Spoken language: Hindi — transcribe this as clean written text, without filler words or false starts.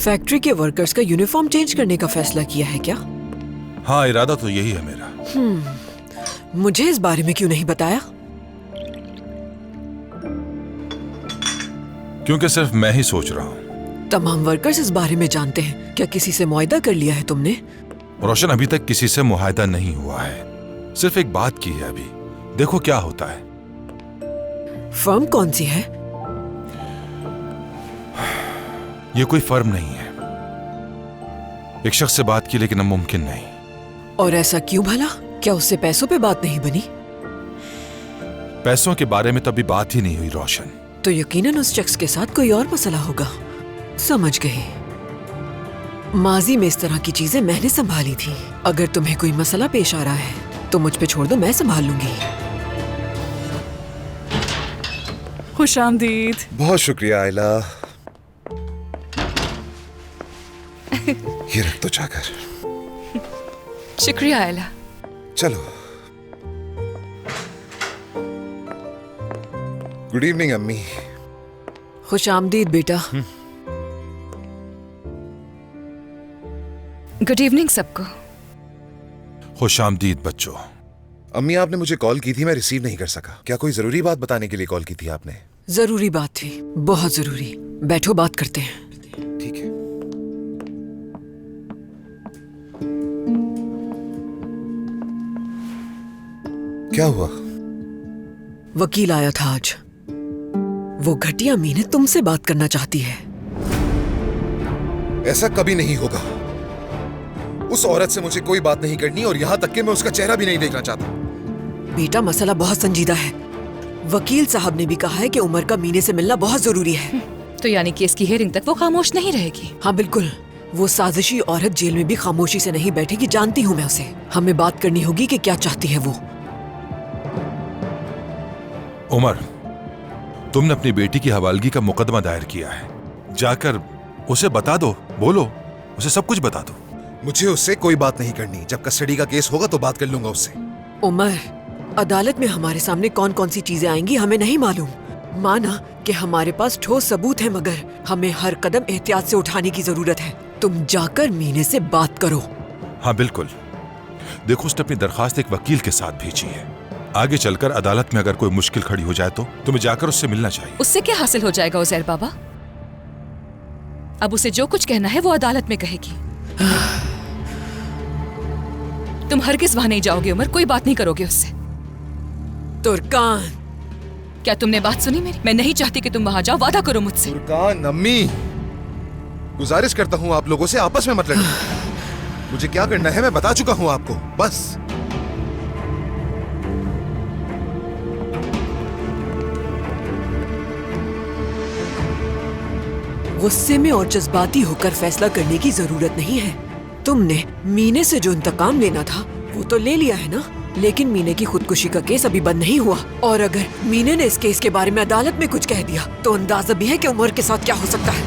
फैक्ट्री के वर्कर्स का यूनिफॉर्म चेंज करने का फैसला किया है क्या? हाँ, इरादा तो यही है मेरा। मुझे इस बारे में क्यों नहीं बताया? क्योंकि सिर्फ मैं ही सोच रहा हूँ। तमाम वर्कर्स इस बारे में जानते हैं। क्या किसी से मुआहदा कर लिया है तुमने? रोशन, अभी तक किसी से मुआहदा नहीं हुआ है, सिर्फ एक बात की है अभी। देखो क्या होता है। फर्म कौन सी है? ये कोई फर्म नहीं है। एक शख्स से बात की लेकिन अब मुमकिन नहीं। और ऐसा क्यों भला? क्या उससे पैसों पे बात नहीं बनी? पैसों के बारे में तो अभी बात ही नहीं हुई रोशन। तो यकीनन उस शख्स के साथ कोई और मसला होगा। समझ गई। माजी में इस तरह की चीजें मैंने संभाली थी। अगर तुम्हें कोई मसला पेश आ रहा है तो मुझ पे छोड़ दो, मैं संभाल लूंगी। खुशामदीद। बहुत शुक्रिया आयला। ये रख दो जाकर। शुक्रिया आयला। चलो। गुड इवनिंग अम्मी। खुश आमदीद बेटा। गुड इवनिंग सबको। खुश आमदीद बच्चों। अम्मी, आपने मुझे कॉल की थी, मैं रिसीव नहीं कर सका। क्या कोई जरूरी बात बताने के लिए कॉल की थी आपने? जरूरी बात थी, बहुत जरूरी। बैठो, बात करते हैं। ठीक है। क्या हुआ? वकील आया था आज। वो घटिया मीने तुमसे बात करना चाहती है। ऐसा कभी नहीं होगा। उस औरत से मुझे कोई बात नहीं करनी, और यहां तक कि मैं उसका चेहरा भी नहीं देखना चाहता। बेटा, मसला बहुत संजीदा है। वकील साहब ने भी कहा है कि उमर का मीने से मिलना बहुत जरूरी है। तो यानी कि इसकी हियरिंग तक वो खामोश नहीं रहेगी? हाँ बिल्कुल। वो साजिशी औरत जेल में भी खामोशी से नहीं बैठेगी, जानती हूँ मैं उसे। हमें बात करनी होगी कि क्या चाहती है वो। उमर, तुमने अपनी बेटी की हवालगी का मुकदमा दायर किया है। जाकर उसे बता दो, बोलो उसे सब कुछ बता दो। मुझे उससे कोई बात नहीं करनी। जब कस्टडी का केस होगा तो बात कर लूंगा उससे। उमर, अदालत में हमारे सामने कौन कौन सी चीजें आएंगी हमें नहीं मालूम। माना कि हमारे पास ठोस सबूत है, मगर हमें हर कदम एहतियात से उठाने की जरूरत है। तुम जाकर मीने से बात करो। हाँ बिल्कुल। देखो, उसने अपनी दरखास्त एक वकील के साथ भेजी है। आगे चलकर अदालत में अगर कोई मुश्किल खड़ी हो जाए तो तुम्हें जाकर उससे मिलना चाहिए। उससे क्या हासिल हो जाएगा उज़ैर बाबा? अब उसे जो कुछ कहना है वो अदालत में कहेगी। तुम हरगिज़ वहां नहीं जाओगे उमर, कोई बात नहीं करोगे उससे। तुर्कान, क्या तुमने बात सुनी मेरी? मैं नहीं चाहती कि तुम वहां जाओ, वादा करो मुझसे। तुर्कान अम्मी, गुजारिश करता हूँ आप लोगों से आपस में मत लड़िए। मुझे क्या करना है मैं बता चुका हूँ आपको, बस। गुस्से में और जज्बाती होकर फैसला करने की जरूरत नहीं है। तुमने मीने से जो इंतकाम लेना था वो तो ले लिया है ना, लेकिन मीने की खुदकुशी का केस अभी बंद नहीं हुआ। और अगर मीने ने इस केस के बारे में अदालत में कुछ कह दिया तो अंदाजा भी है कि उमर के साथ क्या हो सकता है।